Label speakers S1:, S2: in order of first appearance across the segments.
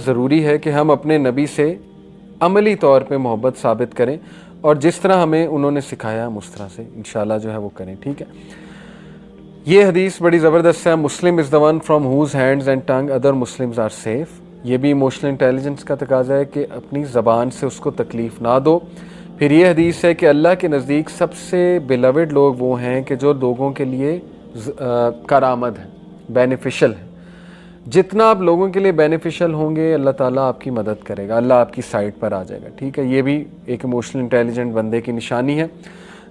S1: ज़रूरी है कि हम अपने नबी से अमली तौर पे मोहब्बत साबित करें और जिस तरह हमें उन्होंने सिखाया हम उस तरह से इंशाल्लाह जो है वो करें। ठीक है, ये हदीस बड़ी ज़बरदस्त है। Muslim is the one from whose hands and tongue other Muslims are safe. ये भी इमोशनल इंटेलिजेंस का तकाजा है कि अपनी ज़बान से उसको तकलीफ़ ना दो। फिर ये हदीस है कि अल्लाह के नज़दीक सबसे बिलवड लोग वो हैं कि जो लोगों के लिए करामद है, बेनिफिशियल है। जितना आप लोगों के लिए बेनिफिशियल होंगे अल्लाह ताला आपकी मदद करेगा, अल्लाह आपकी साइड पर आ जाएगा। ठीक है, ये भी एक इमोशनल इंटेलिजेंट बंदे की निशानी है।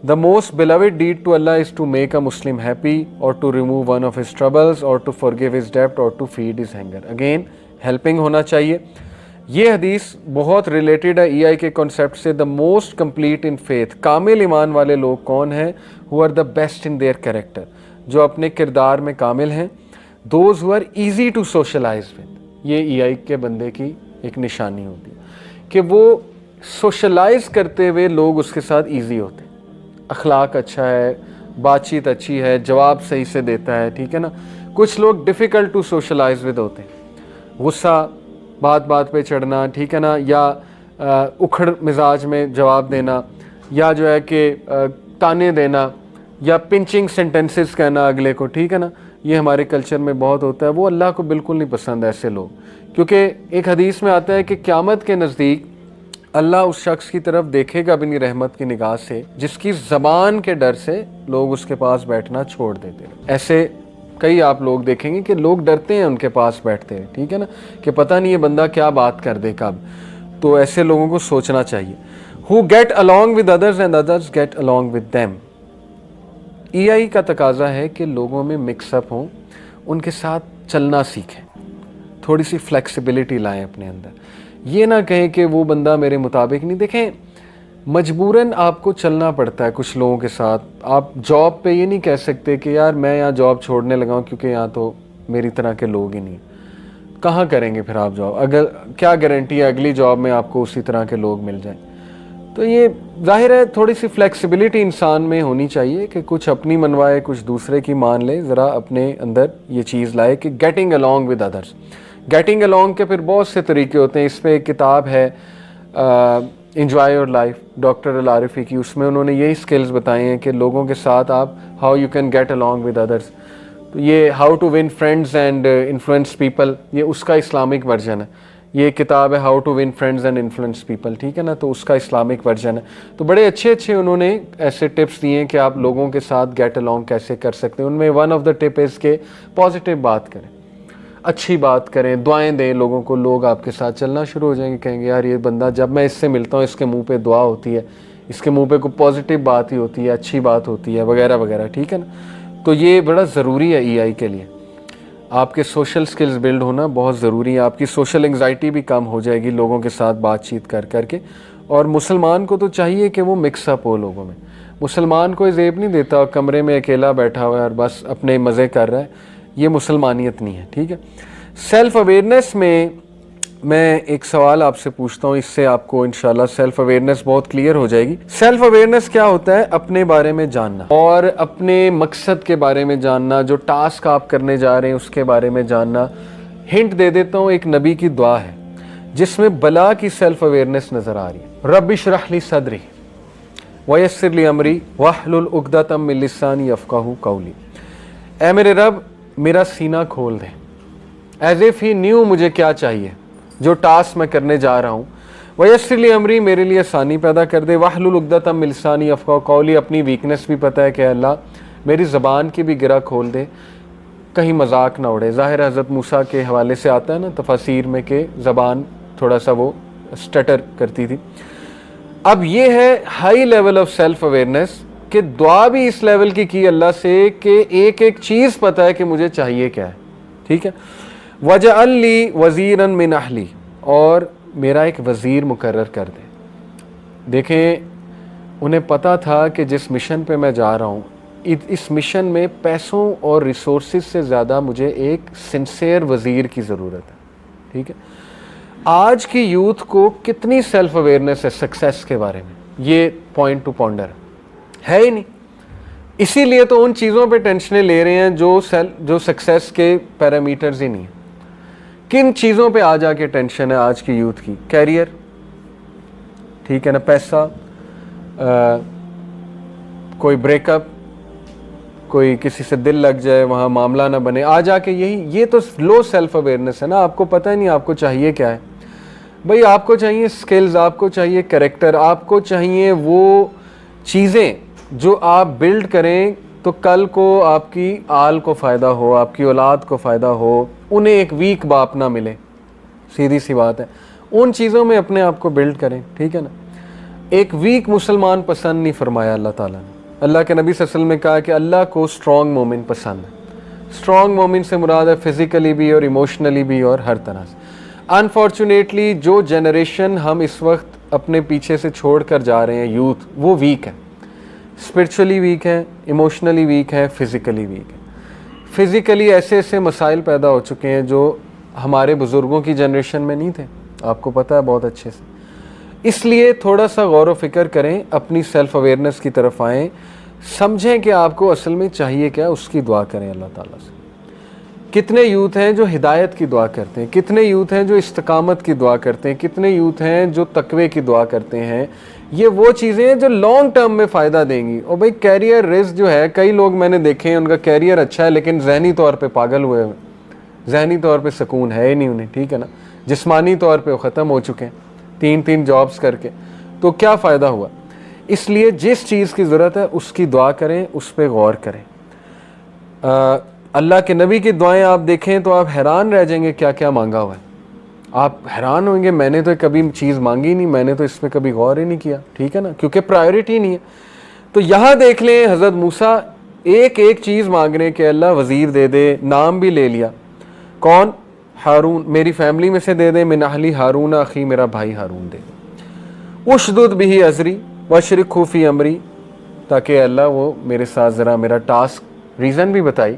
S1: The most beloved deed to Allah is to make a Muslim happy और to remove one of his troubles और टू फॉरगिव हिज डेब्ट और to feed his hunger. Again helping होना चाहिए। ये हदीस बहुत रिलेटेड है ईआई के कॉन्सेप्ट से। The most complete in faith, कामिल ईमान वाले लोग कौन हैं? Who are the best in their character, जो अपने किरदार में कामिल हैं। Those who are easy to socialize with, ये ईआई के बंदे की एक निशानी होती है कि वो सोशलाइज करते हुए लोग उसके साथ ईजी होते हैं। अखलाक अच्छा है, बातचीत अच्छी है, जवाब सही से देता है। ठीक है ना। कुछ लोग डिफ़िकल्ट टू सोशलाइज विद होते हैं, गुस्सा, बात बात पे चढ़ना, ठीक है ना, या उखड़ मिजाज में जवाब देना, या जो है कि ताने देना, या पिंचिंग सेंटेंसेस कहना अगले को। ठीक है ना, ये हमारे कल्चर में बहुत होता है। वो अल्लाह को बिल्कुल नहीं पसंद ऐसे लोग, क्योंकि एक हदीस में आता है कि क़यामत के नज़दीक अल्लाह उस शख्स की तरफ देखेगा अपनी रहमत की निगाह से जिसकी ज़बान के डर से लोग उसके पास बैठना छोड़ देते हैं। ऐसे कई आप लोग देखेंगे कि लोग डरते हैं उनके पास बैठते हैं। ठीक है ना, कि पता नहीं ये बंदा क्या बात कर दे कब। तो ऐसे लोगों को सोचना चाहिए। Who get along with others and others gate along with them. EI का तकाजा है कि लोगों में मिक्सअप हों, उनके साथ चलना सीखें, थोड़ी सी फ्लेक्सिबिलिटी लाएं अपने अंदर। ये ना कहें कि वो बंदा मेरे मुताबिक नहीं। देखें, मजबूरन आपको चलना पड़ता है कुछ लोगों के साथ। आप जॉब पे ये नहीं कह सकते कि यार मैं यहाँ जॉब छोड़ने लगा हूँ क्योंकि यहाँ तो मेरी तरह के लोग ही नहीं। कहाँ करेंगे फिर आप जॉब? अगर क्या गारंटी है अगली जॉब में आपको उसी तरह के लोग मिल जाएं? तो ये जाहिर है थोड़ी सी फ्लेक्सिबिलिटी इंसान में होनी चाहिए कि कुछ अपनी मनवाए, कुछ दूसरे की मान ले। ज़रा अपने अंदर ये चीज़ लाए कि getting along with others. Getting along के फिर बहुत से तरीके होते हैं। इस पर एक किताब है एंजॉय योर लाइफ, डॉक्टर अल आरिफी की। उसमें उन्होंने यही स्किल्स बताए हैं कि लोगों के साथ आप how you can get along with others. तो ये how to win friends and influence people, ये उसका इस्लामिक वर्जन है। ये किताब है how to win friends and influence people. ठीक है ना, तो उसका इस्लामिक वर्जन है। तो बड़े अच्छे अच्छे उन्होंने ऐसे टिप्स दिए हैं कि आप लोगों के साथ गेट अलॉन्ग कैसे कर सकते हैं। उनमें one of the tip is के पॉजिटिव बात करें, अच्छी बात करें, दुआएं दें लोगों को। लोग आपके साथ चलना शुरू हो जाएंगे, कहेंगे यार ये बंदा, जब मैं इससे मिलता हूँ इसके मुंह पे दुआ होती है, इसके मुंह पे कोई पॉजिटिव बात ही होती है, अच्छी बात होती है, वगैरह वगैरह। ठीक है ना, तो ये बड़ा ज़रूरी है ईआई के लिए। आपके सोशल स्किल्स बिल्ड होना बहुत ज़रूरी है। आपकी सोशल एंग्जाइटी भी कम हो जाएगी लोगों के साथ बातचीत कर करके। और मुसलमान को तो चाहिए कि वो मिक्सअप हो लोगों में। मुसलमान कोई ज़ेब नहीं देता कमरे में अकेला बैठा हुआ है और बस अपने मज़े कर रहा है। ये मुसलमानियत नहीं है। ठीक है, सेल्फ अवेयरनेस में मैं एक सवाल आपसे पूछता हूँ, इससे आपको इंशाल्लाह सेल्फ अवेयरनेस बहुत क्लियर हो जाएगी। सेल्फ अवेयरनेस क्या होता है? अपने बारे में जानना और अपने मकसद के बारे में जानना, जो टास्क आप करने जा रहे हैं उसके बारे में जानना। हिंट दे देता हूँ, एक नबी की दुआ है जिसमें बला की सेल्फ अवेयरनेस नजर आ रही है। रब्बि इश्रह ली सदरी वयस्सिर ली अमरी वहलुल उक़दतम मिन लिसानी यफ़क़हू क़ौली। ऐ मेरे रब, मेरा सीना खोल दे, एज इफ़ ही न्यू मुझे क्या चाहिए, जो टास्क मैं करने जा रहा हूँ। वयस्सिर ली अमरी, मेरे लिए आसानी पैदा कर दे। वहलुल उक़दतम मिन लिसानी यफ़क़हू क़ौली, अपनी वीकनेस भी पता है कि अल्लाह मेरी ज़बान की भी गिरा खोल दे, कहीं मजाक ना उड़े। ज़ाहिर हज़रत मूसा के हवाले से आता है ना तफसीर में कि ज़बान थोड़ा सा वो स्टटर करती थी। अब ये है high level of self awareness कि दुआ भी इस लेवल की अल्लाह से कि एक एक चीज़ पता है कि मुझे चाहिए क्या है। ठीक है, वजअल ली वज़ीरन मिन अहली, और मेरा एक वज़ीर मुकर्रर कर दे। देखें, उन्हें पता था कि जिस मिशन पे मैं जा रहा हूँ, इस मिशन में पैसों और रिसोर्सेज से ज़्यादा मुझे एक सिंसियर वज़ीर की ज़रूरत है। ठीक है, आज की यूथ को कितनी सेल्फ अवेयरनेस है सक्सेस के बारे में? ये पॉइंट टू पॉन्डर है ही नहीं। इसीलिए तो उन चीज़ों पे टेंशनें ले रहे हैं जो सक्सेस के पैरामीटर्स ही नहीं है। किन चीज़ों पे आज आके टेंशन है आज की यूथ की? कैरियर, ठीक है ना, पैसा, कोई ब्रेकअप, कोई किसी से दिल लग जाए वहाँ मामला ना बने, आ जाके ये तो लो सेल्फ अवेयरनेस है ना। आपको पता ही नहीं आपको चाहिए क्या है। भाई आपको चाहिए स्किल्स, आपको चाहिए कैरेक्टर, आपको चाहिए वो चीज़ें जो आप बिल्ड करें तो कल को आपकी आल को फ़ायदा हो, आपकी औलाद को फ़ायदा हो, उन्हें एक वीक बाप ना मिले। सीधी सी बात है, उन चीज़ों में अपने आप को बिल्ड करें, ठीक है ना। एक वीक मुसलमान पसंद नहीं फरमाया अल्लाह ताला ने। अल्लाह के नबी सल्लल्लाहु अलैहि वसल्लम ने कहा कि अल्लाह को स्ट्रॉन्ग मोमिन पसंद है। स्ट्रॉन्ग मोमिन से मुराद है फिज़िकली भी और इमोशनली भी और हर तरह से। अनफॉर्चुनेटली जो जनरेशन हम इस वक्त अपने पीछे से छोड़ कर जा रहे हैं, यूथ, वो वीक है, स्पिरिचुअली वीक है, इमोशनली वीक है, फिज़िकली वीक है। फिज़िकली ऐसे ऐसे मसाइल पैदा हो चुके हैं जो हमारे बुज़ुर्गों की जनरेशन में नहीं थे, आपको पता है बहुत अच्छे से। इसलिए थोड़ा सा गौर व फिक्र करें, अपनी सेल्फ अवेयरनेस की तरफ आएँ, समझें कि आपको असल में चाहिए क्या, उसकी दुआ करें अल्लाह ताला से। कितने यूथ हैं जो हिदायत की दुआ करते हैं, कितने यूथ हैं जो इस्तकामत की दुआ करते हैं, कितने यूथ हैं जो तकवे की दुआ करते हैं। ये वो चीज़ें हैं जो लॉन्ग टर्म में फ़ायदा देंगी। और भाई कैरियर रिस्क जो है, कई लोग मैंने देखे हैं उनका कैरियर अच्छा है लेकिन जहनी तौर पे पागल हुए हैं, जहनी तौर पे सुकून है ही नहीं उन्हें, ठीक है ना। जिस्मानी तौर पे वो ख़त्म हो चुके हैं 3-3 जॉब्स करके, तो क्या फ़ायदा हुआ। इसलिए जिस चीज़ की ज़रूरत है उसकी दुआ करें, उस पर गौर करें। अल्लाह के नबी की दुआएं आप देखें तो आप हैरान रह जाएंगे क्या क्या मांगा हुआ है। आप हैरान होंगे, मैंने तो कभी चीज़ मांगी नहीं, मैंने तो इसमें कभी गौर ही नहीं किया, ठीक है ना, क्योंकि प्रायोरिटी नहीं है। तो यहाँ देख लें हज़रत मूसा एक एक चीज़ मांग रहे हैं कि अल्लाह वज़ीर दे दे, नाम भी ले लिया, कौन, हारून, मेरी फैमिली में से दे दे, मिन अहली हारून अखी, मेरा भाई हारून दे दे, उशदुद बिही अज़री वशरिकहु फ़ी अमरी, ताकि अल्लाह वो मेरे साथ ज़रा मेरा टास्क, रीज़न भी बताई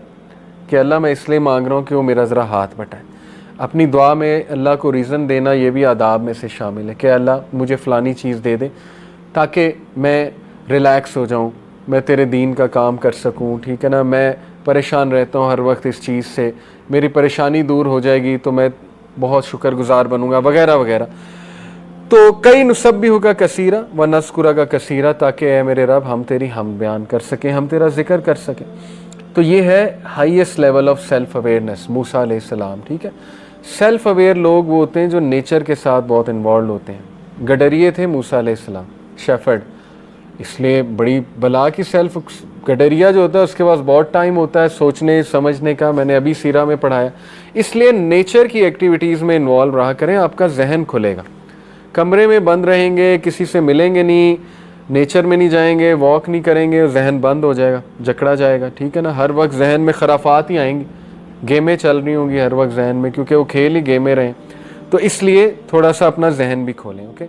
S1: कि अल्लाह मैं इसलिए मांग रहा हूँ कि वो मेरा ज़रा हाथ बटाए। अपनी दुआ में अल्लाह को रीज़न देना ये भी आदाब में से शामिल है कि अल्लाह मुझे फ़लानी चीज़ दे दे ताकि मैं रिलैक्स हो जाऊँ, मैं तेरे दीन का काम कर सकूँ, ठीक है ना। मैं परेशान रहता हूँ हर वक्त इस चीज़ से, मेरी परेशानी दूर हो जाएगी तो मैं बहुत शुक्रगुजार बनूँगा, वगैरह वगैरह। तो कई नुसब्बिहु का कसीरा व नज़कुरा का कसीरा, ताकि ऐ मेरे रब हम तेरी हम बयान कर सकें, हम तेरा जिक्र कर सकें। तो ये है highest level of self awareness, Musa अलैहिस्सलाम, ठीक है। सेल्फ अवेयर लोग वो होते हैं जो नेचर के साथ बहुत इन्वॉल्व होते हैं। गडरिए थे मूसा अलैहिस्सलाम, शेफर्ड, इसलिए बड़ी बला की सेल्फ। गडरिया जो होता है उसके पास बहुत टाइम होता है सोचने समझने का, मैंने अभी सीरा में पढ़ाया। इसलिए नेचर की एक्टिविटीज़ में इन्वॉल्व रहा करें, आपका जहन खुलेगा। कमरे में बंद रहेंगे, किसी से मिलेंगे नहीं, नेचर में नहीं जाएंगे, वॉक नहीं करेंगे, जहन बंद हो जाएगा, जकड़ा जाएगा, ठीक है ना। हर वक्त जहन में खराफात ही आएंगी, गेमें चल रही होंगी हर वक्त जहन में, क्योंकि वो खेल ही गेमें रहे। तो इसलिए थोड़ा सा अपना जहन भी खोलें, ओके।